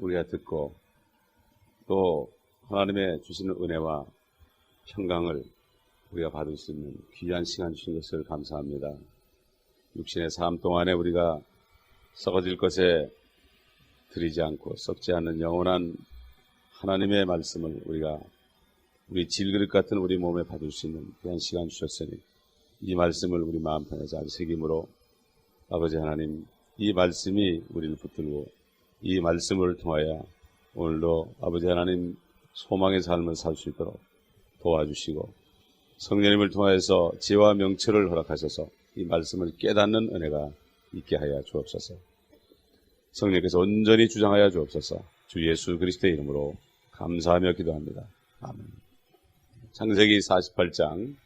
우리가 듣고 또 하나님의 주시는 은혜와 평강을 우리가 받을 수 있는 귀한 시간 주신 것을 감사합니다. 육신의 삶 동안에 우리가 썩어질 것에 들이지 않고 썩지 않는 영원한 하나님의 말씀을 우리가 우리 질그릇 같은 우리 몸에 받을 수 있는 귀한 시간 주셨으니 이 말씀을 우리 마음편에 잘 새김으로 아버지 하나님, 이 말씀이 우리를 붙들고 이 말씀을 통하여 오늘도 아버지 하나님 소망의 삶을 살 수 있도록 도와주시고 성령님을 통하여서 지혜와 명철을 허락하셔서 이 말씀을 깨닫는 은혜가 있게 하여 주옵소서. 성령께서 온전히 주장하여 주옵소서. 주 예수 그리스도의 이름으로 감사하며 기도합니다. 아멘. 창세기 48장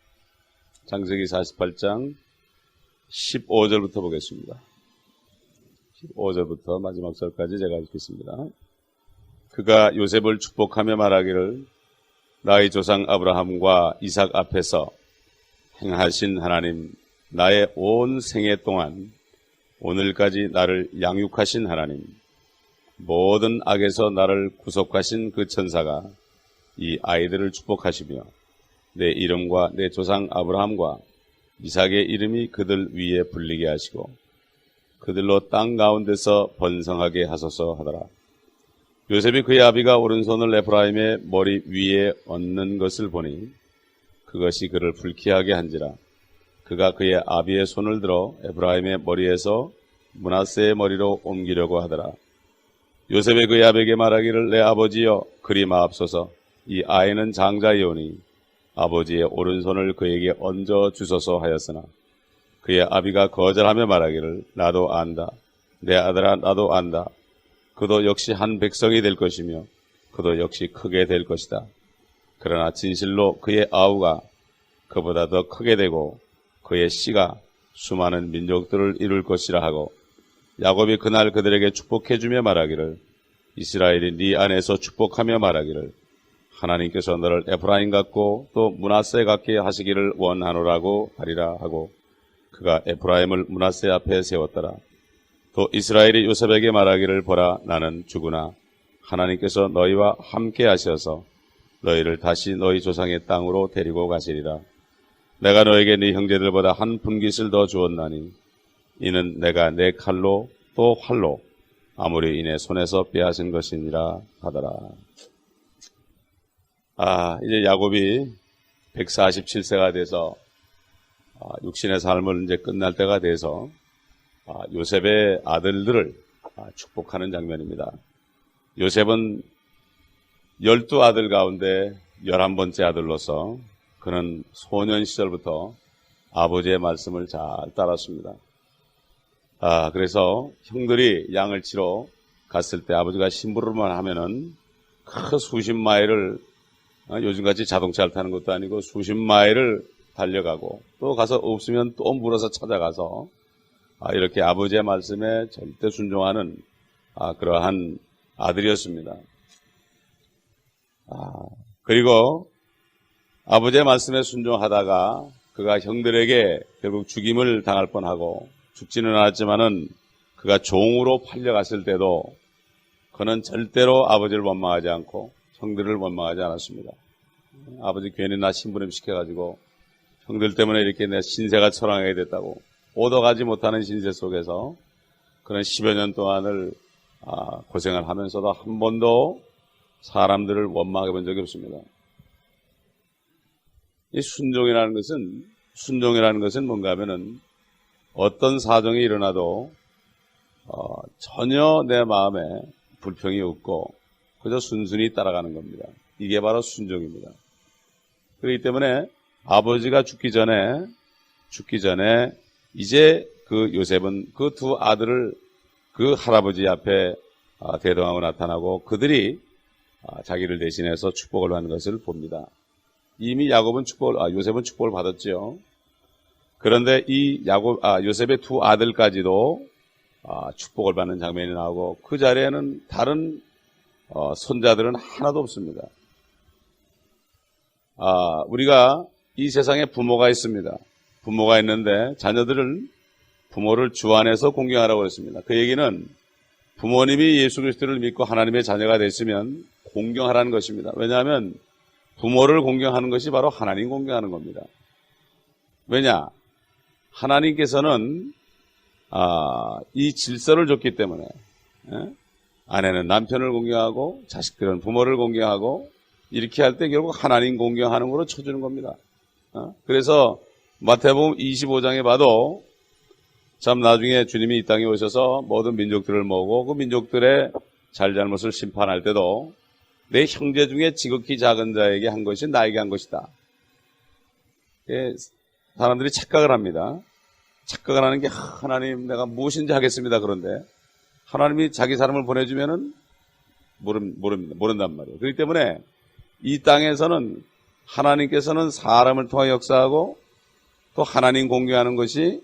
15절부터 보겠습니다. 15절부터 마지막 절까지 제가 읽겠습니다. 그가 요셉을 축복하며 말하기를 나의 조상 아브라함과 이삭 앞에서 행하신 하나님, 나의 온 생애 동안 오늘까지 나를 양육하신 하나님, 모든 악에서 나를 구속하신 그 천사가 이 아이들을 축복하시며 내 이름과 내 조상 아브라함과 이삭의 이름이 그들 위에 불리게 하시고 그들로 땅 가운데서 번성하게 하소서 하더라. 요셉이 그의 아비가 오른손을 에프라임의 머리 위에 얹는 것을 보니 그것이 그를 불쾌하게 한지라. 그가 그의 아비의 손을 들어 에프라임의 머리에서 므낫세의 머리로 옮기려고 하더라. 요셉이 그의 아비에게 말하기를 내 아버지여 그리 마옵소서. 이 아이는 장자이오니 아버지의 오른손을 그에게 얹어 주소서 하였으나 그의 아비가 거절하며 말하기를 나도 안다. 내 아들아 나도 안다. 그도 역시 한 백성이 될 것이며 그도 역시 크게 될 것이다. 그러나 진실로 그의 아우가 그보다 더 크게 되고 그의 씨가 수많은 민족들을 이룰 것이라 하고 야곱이 그날 그들에게 축복해주며 말하기를 이스라엘이 네 안에서 축복하며 말하기를 하나님께서 너를 에프라임 같고 또 므낫세 같게 하시기를 원하노라고 하리라 하고 그가 에프라임을 므낫세 앞에 세웠더라. 또 이스라엘이 요셉에게 말하기를 보라 나는 주구나 하나님께서 너희와 함께 하셔서 너희를 다시 너희 조상의 땅으로 데리고 가시리라. 내가 너에게 네 형제들보다 한 분깃을 더 주었나니 이는 내가 내 칼로 또 활로 아무리 이내 손에서 빼앗은 것이니라 하더라. 이제 야곱이 147세가 돼서 육신의 삶을 이제 끝날 때가 돼서 요셉의 아들들을 축복하는 장면입니다. 요셉은 12아들 가운데 11번째 아들로서 그는 소년 시절부터 아버지의 말씀을 잘 따랐습니다. 그래서 형들이 양을 치러 갔을 때 아버지가 심부름만 하면은 그 수십 마일을 요즘같이 자동차를 타는 것도 아니고 수십 마일을 달려가고 또 가서 없으면 또 물어서 찾아가서 이렇게 아버지의 말씀에 절대 순종하는 그러한 아들이었습니다. 그리고 아버지의 말씀에 순종하다가 그가 형들에게 결국 죽임을 당할 뻔하고 죽지는 않았지만은 그가 종으로 팔려갔을 때도 그는 절대로 아버지를 원망하지 않고 형들을 원망하지 않았습니다. 아버지 괜히 나 심부름 시켜가지고 형들 때문에 이렇게 내 신세가 처량하게 됐다고 오도가지 못하는 신세 속에서 그는 10여 년 동안을 고생을 하면서도 한 번도 사람들을 원망해 본 적이 없습니다. 이 순종이라는 것은 뭔가 하면은 어떤 사정이 일어나도 전혀 내 마음에 불평이 없고 그저 순순히 따라가는 겁니다. 이게 바로 순종입니다. 그렇기 때문에 아버지가 죽기 전에 이제 그 요셉은 그 두 아들을 그 할아버지 앞에 대동하고 나타나고 그들이 자기를 대신해서 축복을 하는 것을 봅니다. 이미 요셉은 축복을 받았죠. 그런데 이 요셉의 두 아들까지도 축복을 받는 장면이 나오고 그 자리에는 다른 손자들은 하나도 없습니다. 우리가 이 세상에 부모가 있습니다. 부모가 있는데 자녀들은 부모를 주 안에서 공경하라고 했습니다. 그 얘기는 부모님이 예수 그리스도를 믿고 하나님의 자녀가 됐으면 공경하라는 것입니다. 왜냐하면 부모를 공경하는 것이 바로 하나님 공경하는 겁니다. 왜냐? 하나님께서는 이 질서를 줬기 때문에 아내는 남편을 공경하고 자식들은 부모를 공경하고 이렇게 할 때 결국 하나님 공경하는 걸로 쳐주는 겁니다. 그래서 마태복음 25장에 봐도 참 나중에 주님이 이 땅에 오셔서 모든 민족들을 모으고 그 민족들의 잘잘못을 심판할 때도 내 형제 중에 지극히 작은 자에게 한 것이 나에게 한 것이다. 사람들이 착각을 합니다. 착각을 하는 게 하나님 내가 무엇인지 하겠습니다. 그런데 하나님이 자기 사람을 보내주면은 모른단 말이에요. 그렇기 때문에 이 땅에서는 하나님께서는 사람을 통해 역사하고 또 하나님 공경하는 것이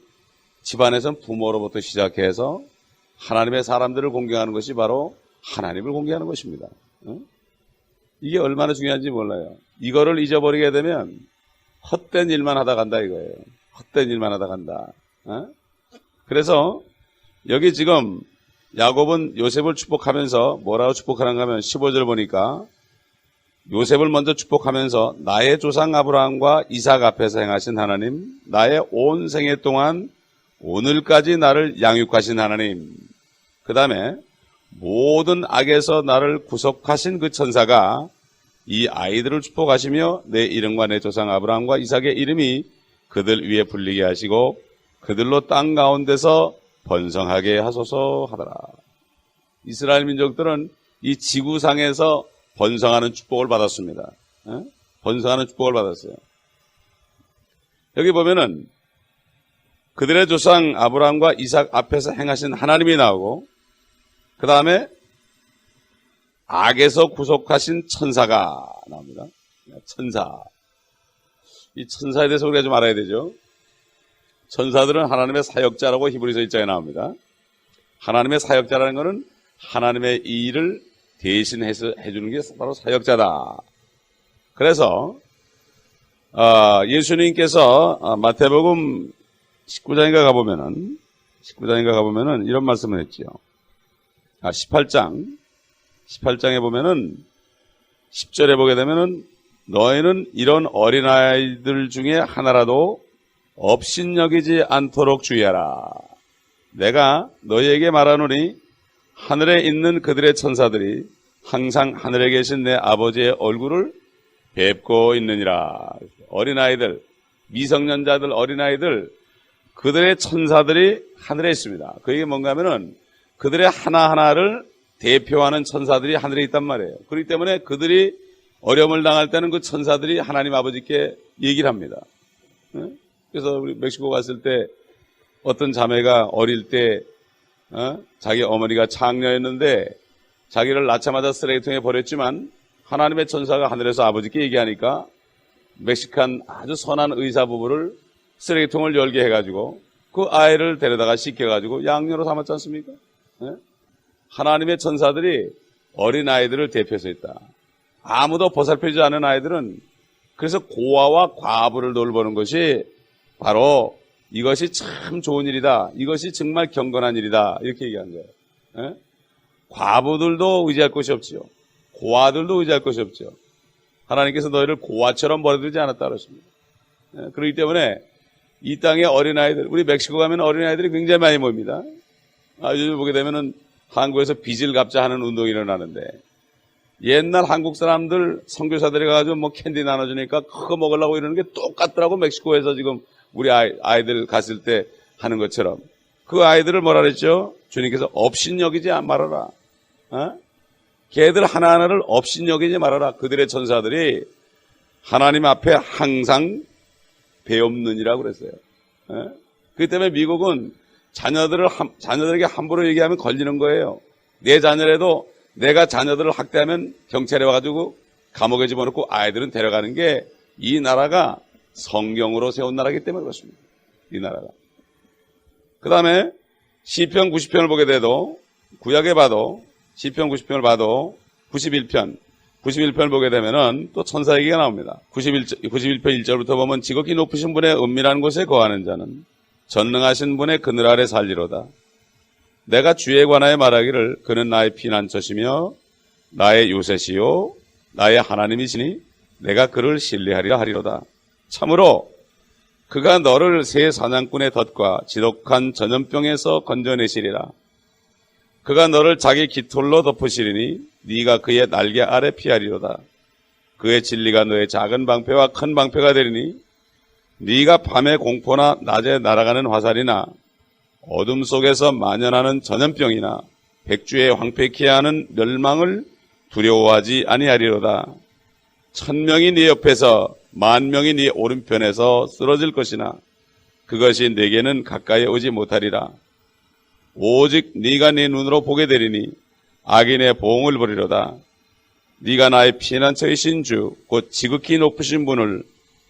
집안에서는 부모로부터 시작해서 하나님의 사람들을 공경하는 것이 바로 하나님을 공경하는 것입니다. 이게 얼마나 중요한지 몰라요. 이거를 잊어버리게 되면 헛된 일만 하다 간다 이거예요. 헛된 일만 하다 간다. 그래서 여기 지금 야곱은 요셉을 축복하면서 뭐라고 축복하는가 하면 15절 보니까 요셉을 먼저 축복하면서 나의 조상 아브라함과 이삭 앞에서 행하신 하나님, 나의 온 생애 동안 오늘까지 나를 양육하신 하나님, 그 다음에 모든 악에서 나를 구속하신 그 천사가 이 아이들을 축복하시며 내 이름과 내 조상 아브라함과 이삭의 이름이 그들 위에 불리게 하시고 그들로 땅 가운데서 번성하게 하소서 하더라. 이스라엘 민족들은 이 지구상에서 번성하는 축복을 받았습니다. 번성하는 축복을 받았어요. 여기 보면은 그들의 조상 아브라함과 이삭 앞에서 행하신 하나님이 나오고 그 다음에 악에서 구속하신 천사가 나옵니다. 천사. 이 천사에 대해서 우리가 좀 알아야 되죠. 천사들은 하나님의 사역자라고 히브리서 1장에 나옵니다. 하나님의 사역자라는 것은 하나님의 일을 대신해서 해주는 게 바로 사역자다. 그래서 예수님께서 마태복음 19장인가 가보면은 이런 말씀을 했지요. 18장에 보면은 10절에 보게 되면은 너희는 이런 어린아이들 중에 하나라도 업신여기지 않도록 주의하라. 내가 너희에게 말하노니 하늘에 있는 그들의 천사들이 항상 하늘에 계신 내 아버지의 얼굴을 뵙고 있느니라. 어린아이들, 미성년자들, 어린아이들, 그들의 천사들이 하늘에 있습니다. 그게 뭔가 하면은 그들의 하나하나를 대표하는 천사들이 하늘에 있단 말이에요. 그렇기 때문에 그들이 어려움을 당할 때는 그 천사들이 하나님 아버지께 얘기를 합니다. 그래서 우리 멕시코 갔을 때 어떤 자매가 어릴 때 자기 어머니가 장녀였는데 자기를 낳자마자 쓰레기통에 버렸지만 하나님의 천사가 하늘에서 아버지께 얘기하니까 멕시칸 아주 선한 의사 부부를 쓰레기통을 열게 해가지고 그 아이를 데려다가 씻겨가지고 양녀로 삼았지 않습니까? 하나님의 천사들이 어린 아이들을 대표해서 있다. 아무도 보살펴주지 않은 아이들은 그래서 고아와 과부를 돌보는 것이 바로 이것이 참 좋은 일이다. 이것이 정말 경건한 일이다. 이렇게 얘기한 거예요. 과부들도 의지할 곳이 없지요. 고아들도 의지할 곳이 없죠. 하나님께서 너희를 고아처럼 버려두지 않았다 그러십니다. 그렇기 때문에 이 땅의 어린아이들, 우리 멕시코 가면 어린아이들이 굉장히 많이 모입니다. 요즘 보게 되면은 한국에서 빚을 갚자 하는 운동이 일어나는데 옛날 한국 사람들 선교사들이 가가지고 뭐 캔디 나눠주니까 그거 먹으려고 이러는 게 똑같더라고. 멕시코에서 지금 우리 아이들 갔을 때 하는 것처럼 그 아이들을 뭐라 그랬죠? 주님께서 업신여기지 말아라. 걔들 하나하나를 업신여기지 말아라. 그들의 천사들이 하나님 앞에 항상 배없느니라고 그랬어요. 그렇기 때문에 미국은 자녀들에게 함부로 얘기하면 걸리는 거예요. 내 자녀라도 내가 자녀들을 학대하면 경찰에 와가지고 감옥에 집어넣고 아이들은 데려가는 게 이 나라가 성경으로 세운 나라이기 때문에 그렇습니다. 이 나라가. 그 다음에 시편 90편을 보게 돼도 구약에 봐도 시편 90편을 봐도 91편을 보게 되면은 또 천사 얘기가 나옵니다. 91편 1절부터 보면 지극히 높으신 분의 은밀한 곳에 거하는 자는 전능하신 분의 그늘 아래 살리로다. 내가 주에 관하여 말하기를 그는 나의 피난처시며 나의 요새시요 나의 하나님이시니 내가 그를 신뢰하리라 하리로다. 참으로 그가 너를 새 사냥꾼의 덫과 지독한 전염병에서 건져내시리라. 그가 너를 자기 깃털로 덮으시리니 네가 그의 날개 아래 피하리로다. 그의 진리가 너의 작은 방패와 큰 방패가 되리니 네가 밤의 공포나 낮에 날아가는 화살이나 어둠 속에서 만연하는 전염병이나 백주에 황폐케 하는 멸망을 두려워하지 아니하리로다. 1000명이 네 옆에서 10,000명이 네 오른편에서 쓰러질 것이나 그것이 네게는 가까이 오지 못하리라. 오직 네가 네 눈으로 보게 되리니 악인의 보응을 보리로다. 네가 나의 피난처이신 주 곧 지극히 높으신 분을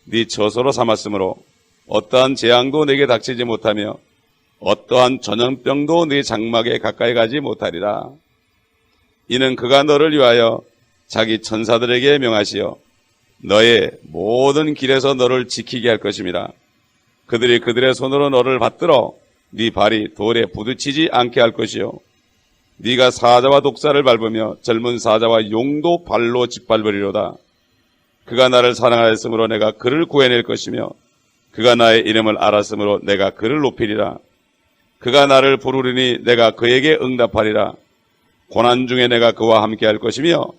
네 처소로 삼았으므로 어떠한 재앙도 네게 닥치지 못하며 어떠한 전염병도 네 장막에 가까이 가지 못하리라. 이는 그가 너를 위하여 자기 천사들에게 명하시어 너의 모든 길에서 너를 지키게 할 것임이라. 그들이 그들의 손으로 너를 받들어 네 발이 돌에 부딪히지 않게 할 것이요 네가 사자와 독사를 밟으며 젊은 사자와 용도 발로 짓밟으리로다. 그가 나를 사랑하였으므로 내가 그를 구해낼 것이며 그가 나의 이름을 알았으므로 내가 그를 높이리라. 그가 나를 부르리니 내가 그에게 응답하리라. 고난 중에 내가 그와 함께 할 것이며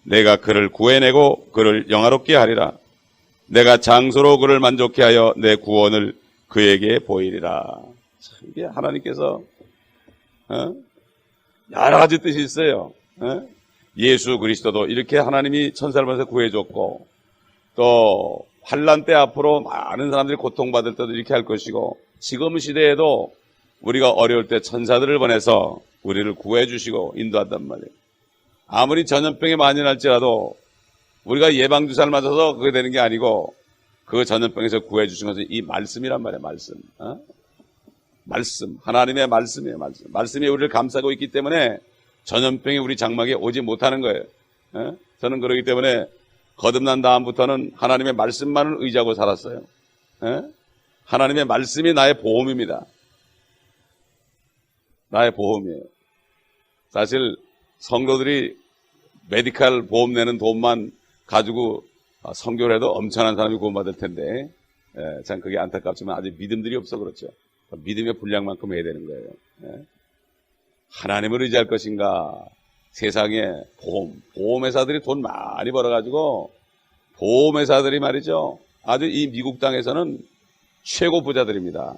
내가 그를 구해내고 그를 영화롭게 하리라. 내가 장소로 그를 만족케 하여 내 구원을 그에게 보이리라. 참, 이게 하나님께서 여러 가지 뜻이 있어요. 예수 그리스도도 이렇게 하나님이 천사를 보내서 구해줬고 또 환난 때 앞으로 많은 사람들이 고통받을 때도 이렇게 할 것이고 지금 시대에도 우리가 어려울 때 천사들을 보내서 우리를 구해주시고 인도한단 말이에요. 아무리 전염병이 만연할지라도 우리가 예방주사를 맞아서 그게 되는 게 아니고 그 전염병에서 구해주신 것은 이 말씀이란 말이에요. 말씀. 말씀. 하나님의 말씀이에요. 말씀이 우리를 감싸고 있기 때문에 전염병이 우리 장막에 오지 못하는 거예요. 저는 그러기 때문에 거듭난 다음부터는 하나님의 말씀만을 의지하고 살았어요. 하나님의 말씀이 나의 보험입니다. 나의 보험이에요. 사실 성도들이 메디칼 보험 내는 돈만 가지고 선교를 해도 엄청난 사람이 구원받을 텐데 참 그게 안타깝지만 아직 믿음들이 없어 그렇죠. 믿음의 분량만큼 해야 되는 거예요. 하나님을 의지할 것인가? 세상에 보험회사들이 돈 많이 벌어가지고 보험회사들이 말이죠. 아주 이 미국 땅에서는 최고 부자들입니다.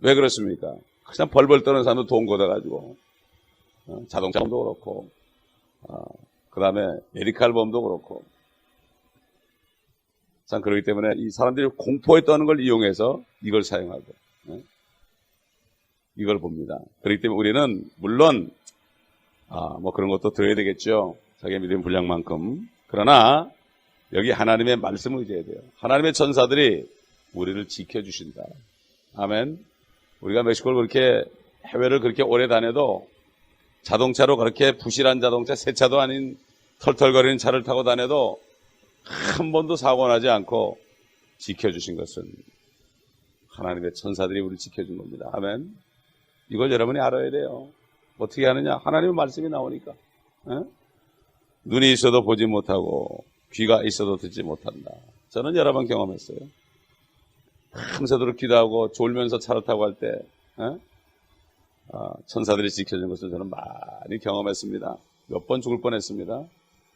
왜 그렇습니까? 그냥 벌벌 떠는 사람도 돈 걷어가지고 자동차 보험도 그렇고 그 다음에 메디칼 보험도 그렇고 참 그렇기 때문에 이 사람들이 공포에 떠는 걸 이용해서 이걸 사용하고 이걸 봅니다. 그렇기 때문에 우리는 물론 뭐 그런 것도 들어야 되겠죠. 자기의 믿음 분량만큼. 그러나 여기 하나님의 말씀을 의지해야 돼요. 하나님의 천사들이 우리를 지켜주신다. 아멘. 우리가 멕시코를 그렇게 해외를 그렇게 오래 다녀도 자동차로 그렇게 부실한 자동차, 새 차도 아닌 털털거리는 차를 타고 다녀도 한 번도 사고 나지 않고 지켜주신 것은 하나님의 천사들이 우리를 지켜준 겁니다. 아멘. 이걸 여러분이 알아야 돼요. 어떻게 하느냐? 하나님의 말씀이 나오니까. 눈이 있어도 보지 못하고 귀가 있어도 듣지 못한다. 저는 여러 번 경험했어요. 밤새도록 기도하고 졸면서 차를 타고 할 때 천사들이 지켜준 것을 저는 많이 경험했습니다. 몇 번 죽을 뻔했습니다.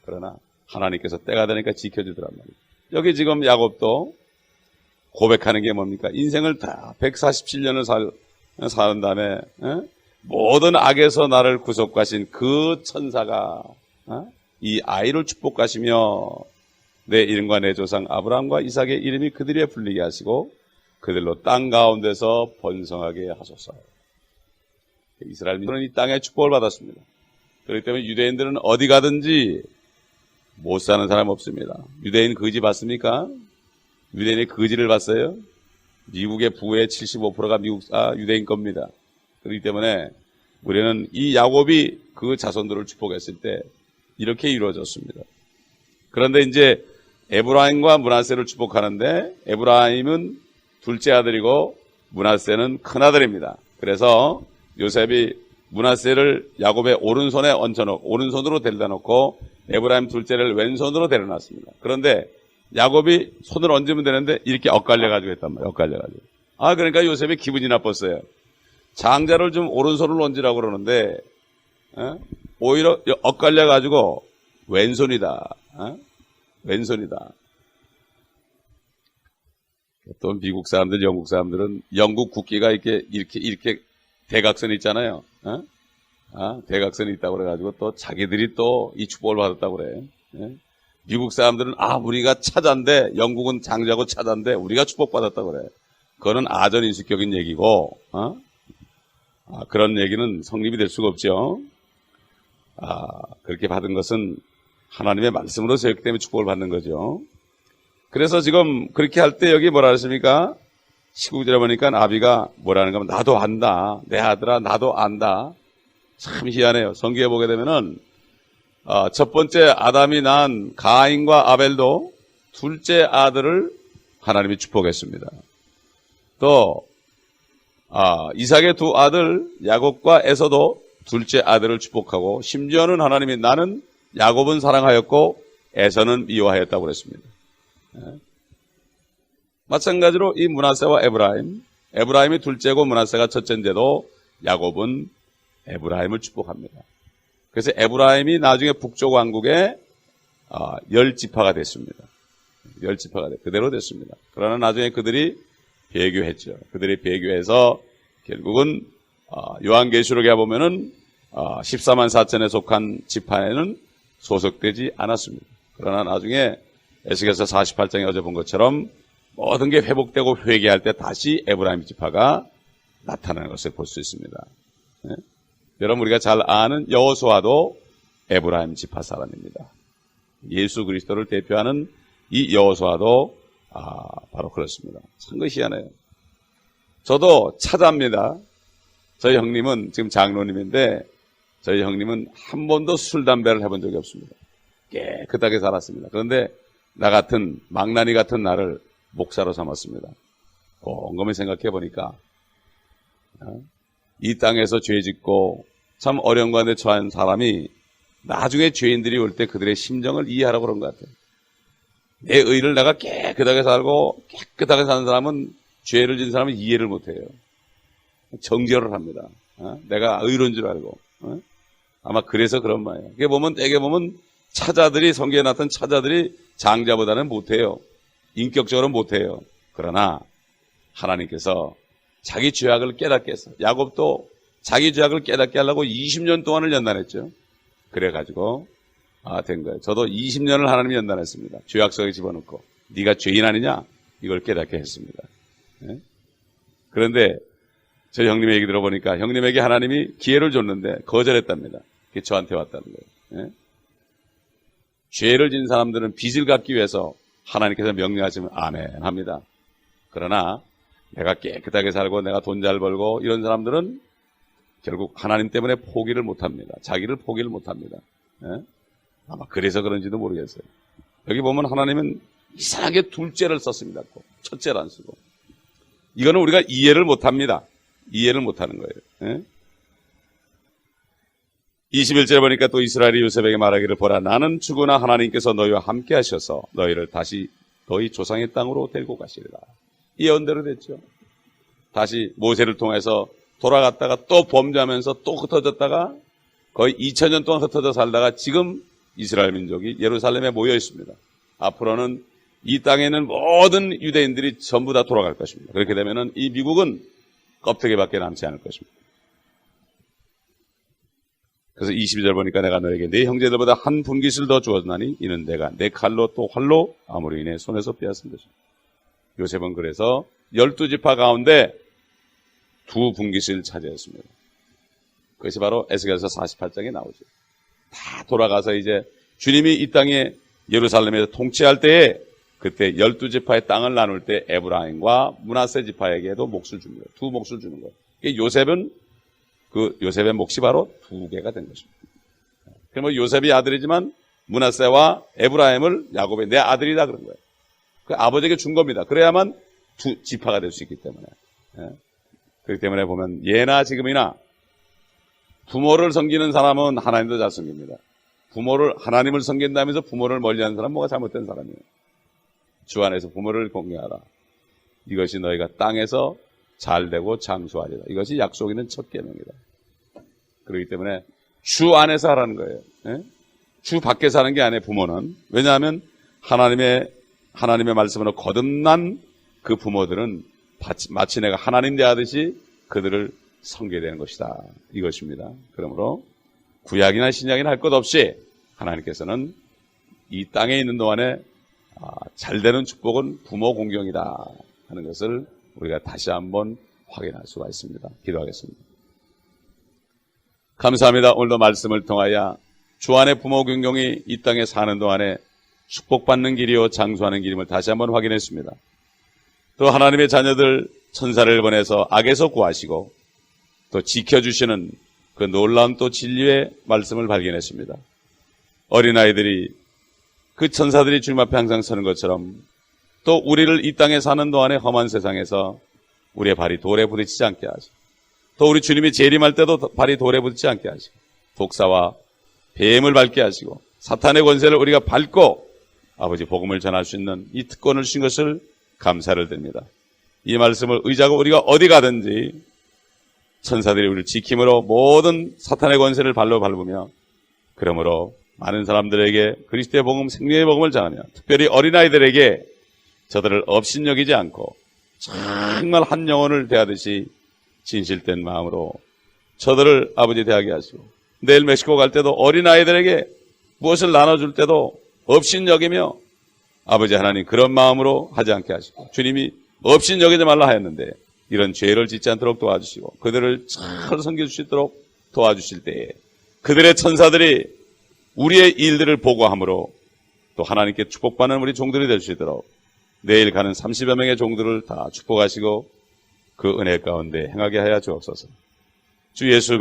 그러나 하나님께서 때가 되니까 지켜주더란 말이에요. 여기 지금 야곱도 고백하는 게 뭡니까? 인생을 다 147년을 사는 다음에 모든 악에서 나를 구속하신 그 천사가 이 아이를 축복하시며 내 이름과 내 조상 아브라함과 이삭의 이름이 그들에 불리게 하시고 그들로 땅 가운데서 번성하게 하소서. 이스라엘 민족은 이 땅에 축복을 받았습니다. 그렇기 때문에 유대인들은 어디 가든지 못 사는 사람 없습니다. 유대인 거지 봤습니까? 유대인의 거지를 봤어요? 미국의 부의 75%가 유대인 겁니다. 그렇기 때문에 우리는 이 야곱이 그 자손들을 축복했을 때 이렇게 이루어졌습니다. 그런데 이제 에브라임과 므낫세를 축복하는데 에브라임은 둘째 아들이고 므낫세는 큰 아들입니다. 그래서 요셉이 므낫세를 야곱의 오른손에 얹혀놓고 오른손으로 데려다 놓고 에브라임 둘째를 왼손으로 데려놨습니다. 그런데 야곱이 손을 얹으면 되는데 이렇게 엇갈려가지고 했단 말이에요. 엇갈려가지고. 그러니까 요셉이 기분이 나빴어요. 장자를 좀 오른손으로 얹으라고 그러는데 오히려 엇갈려가지고 왼손이다. 왼손이다. 또 미국 사람들, 영국 사람들은 영국 국기가 이렇게 대각선이 있잖아요. 대각선이 있다고 그래가지고 또 자기들이 또 이 축복을 받았다고 그래. 미국 사람들은 우리가 차자인데 영국은 장자고 차자인데 우리가 축복받았다고 그래. 그거는 아전인수격인 얘기고 그런 얘기는 성립이 될 수가 없죠. 그렇게 받은 것은 하나님의 말씀으로서 였기 때문에 축복을 받는 거죠. 그래서 지금 그렇게 할 때 여기 뭐라 그랬습니까? 19절에 보니까 아비가 뭐라는 거면 나도 안다. 내 아들아 나도 안다. 참 희한해요. 성경에 보게 되면은 첫 번째 아담이 낳은 가인과 아벨도 둘째 아들을 하나님이 축복했습니다. 또 이삭의 두 아들 야곱과 에서도 둘째 아들을 축복하고 심지어는 하나님이 나는 야곱은 사랑하였고 에서는 미워하였다고 그랬습니다. 마찬가지로 이 므낫세와 에브라임이 둘째고 므낫세가 첫째인데도 야곱은 에브라임을 축복합니다. 그래서 에브라임이 나중에 북쪽 왕국의 10지파가 됐습니다. 10지파가 그대로 됐습니다. 그러나 나중에 그들이 배교했죠. 그들이 배교해서 결국은 요한계시록에 보면은 14만 4천에 속한 지파에는 소속되지 않았습니다. 그러나 나중에 에스겔서 48장에 어제 본 것처럼 모든 게 회복되고 회개할 때 다시 에브라임 지파가 나타나는 것을 볼 수 있습니다. 여러분 우리가 잘 아는 여호수아도 에브라임 지파 사람입니다. 예수 그리스도를 대표하는 이 여호수아도 바로 그렇습니다. 참 희한해요. 저도 차자입니다. 저희 형님은 지금 장로님인데 저희 형님은 한 번도 술 담배를 해본 적이 없습니다. 깨끗하게 살았습니다. 그런데 나 같은 망나니 같은 나를 목사로 삼았습니다. 곰곰이 생각해 보니까 이 땅에서 죄 짓고 참 어려운 가운데 처한 사람이 나중에 죄인들이 올 때 그들의 심정을 이해하라고 그런 것 같아요. 내 의를 내가 깨끗하게 살고 깨끗하게 사는 사람은 죄를 진 사람은 이해를 못해요. 정죄를 합니다. 내가 의로운 줄 알고. 아마 그래서 그런 말이에요. 대개 보면 차자들이 성경에 나타난 차자들이 장자보다는 못해요. 인격적으로 못해요. 그러나 하나님께서 자기 죄악을 깨닫게 해서 야곱도 자기 죄악을 깨닫게 하려고 20년 동안을 연단했죠. 그래가지고 된 거예요. 저도 20년을 하나님이 연단했습니다. 죄악 속에 집어넣고 네가 죄인 아니냐? 이걸 깨닫게 했습니다. 그런데 저희 형님의 얘기 들어보니까 형님에게 하나님이 기회를 줬는데 거절했답니다. 그게 저한테 왔다는 거예요. 죄를 진 사람들은 빚을 갚기 위해서 하나님께서 명령하시면 아멘 합니다. 그러나 내가 깨끗하게 살고 내가 돈 잘 벌고 이런 사람들은 결국 하나님 때문에 포기를 못합니다. 자기를 포기를 못합니다. 아마 그래서 그런지도 모르겠어요. 여기 보면 하나님은 이상하게 둘째를 썼습니다. 첫째를 안 쓰고. 이거는 우리가 이해를 못합니다. 이해를 못하는 거예요. 21절에 보니까 또 이스라엘이 요셉에게 말하기를 보라 나는 주구나 하나님께서 너희와 함께 하셔서 너희를 다시 너희 조상의 땅으로 데리고 가시리라. 예언대로 됐죠. 다시 모세를 통해서 돌아갔다가 또 범죄하면서 또 흩어졌다가 거의 2000년 동안 흩어져 살다가 지금 이스라엘 민족이 예루살렘에 모여 있습니다. 앞으로는 이 땅에 있는 모든 유대인들이 전부 다 돌아갈 것입니다. 그렇게 되면은 이 미국은 껍데기밖에 남지 않을 것입니다. 그래서 22절 보니까 내가 너에게 네 형제들보다 한 분깃을 더 주었나니 이는 내가 내 칼로 또 활로 아무리 내 손에서 빼앗은 것이다. 요셉은 그래서 12지파 가운데 두 분깃을 차지했습니다. 그것이 바로 에스겔서 48장에 나오죠. 다 돌아가서 이제 주님이 이 땅에 예루살렘에서 통치할 때에 그때 12지파의 땅을 나눌 때 에브라임과 므낫세 지파에게도 몫을 줍니다. 두 몫을 주는 거예요. 요셉은 요셉의 몫이 바로 두 개가 된 것입니다. 그러면 요셉이 아들이지만 므낫세와 에브라임을 야곱의 내 아들이다 그런 거예요. 그 아버지에게 준 겁니다. 그래야만 두 지파가 될 수 있기 때문에. 그렇기 때문에 보면 예나 지금이나 부모를 섬기는 사람은 하나님도 잘 섬깁니다. 하나님을 섬긴다면서 부모를 멀리하는 사람은 뭐가 잘못된 사람이에요. 주 안에서 부모를 공경하라. 이것이 너희가 땅에서 잘되고 장수하리라. 이것이 약속 있는 첫 계명이다. 그렇기 때문에 주 안에서 하라는 거예요. 예? 주 밖에서 하는 게 아니에요, 부모는. 왜냐하면 하나님의 말씀으로 거듭난 그 부모들은 마치 내가 하나님 대하듯이 그들을 섬겨야 되는 것이다. 이것입니다. 그러므로 구약이나 신약이나 할 것 없이 하나님께서는 이 땅에 있는 동안에 잘되는 축복은 부모 공경이다 하는 것을 우리가 다시 한번 확인할 수가 있습니다. 기도하겠습니다. 감사합니다. 오늘도 말씀을 통하여 주 안의 부모 공경이 이 땅에 사는 동안에 축복받는 길이요 장수하는 길임을 다시 한번 확인했습니다. 또 하나님의 자녀들 천사를 보내서 악에서 구하시고 또 지켜주시는 그 놀라운 또 진리의 말씀을 발견했습니다. 어린아이들이 그 천사들이 주님 앞에 항상 서는 것처럼 또 우리를 이 땅에 사는 동안에 험한 세상에서 우리의 발이 돌에 부딪히지 않게 하시고 또 우리 주님이 재림할 때도 발이 돌에 부딪히지 않게 하시고 독사와 뱀을 밟게 하시고 사탄의 권세를 우리가 밟고 아버지 복음을 전할 수 있는 이 특권을 주신 것을 감사를 드립니다. 이 말씀을 의지하고 우리가 어디 가든지 천사들이 우리를 지킴으로 모든 사탄의 권세를 발로 밟으며 그러므로 많은 사람들에게 그리스도의 복음, 생명의 복음을 전하며 특별히 어린아이들에게 저들을 업신여기지 않고 정말 한 영혼을 대하듯이 진실된 마음으로 저들을 아버지 대하게 하시고 내일 멕시코 갈 때도 어린아이들에게 무엇을 나눠줄 때도 업신여기며 아버지 하나님 그런 마음으로 하지 않게 하시고 주님이 업신여기지 말라 하였는데 이런 죄를 짓지 않도록 도와주시고 그들을 잘 섬길 수 있도록 도와주실 때에 그들의 천사들이 우리의 일들을 보고함으로 또 하나님께 축복받는 우리 종들이 될 수 있도록 내일 가는 30여 명의 종들을 다 축복하시고 그 은혜 가운데 행하게 하여 주옵소서. 주 예수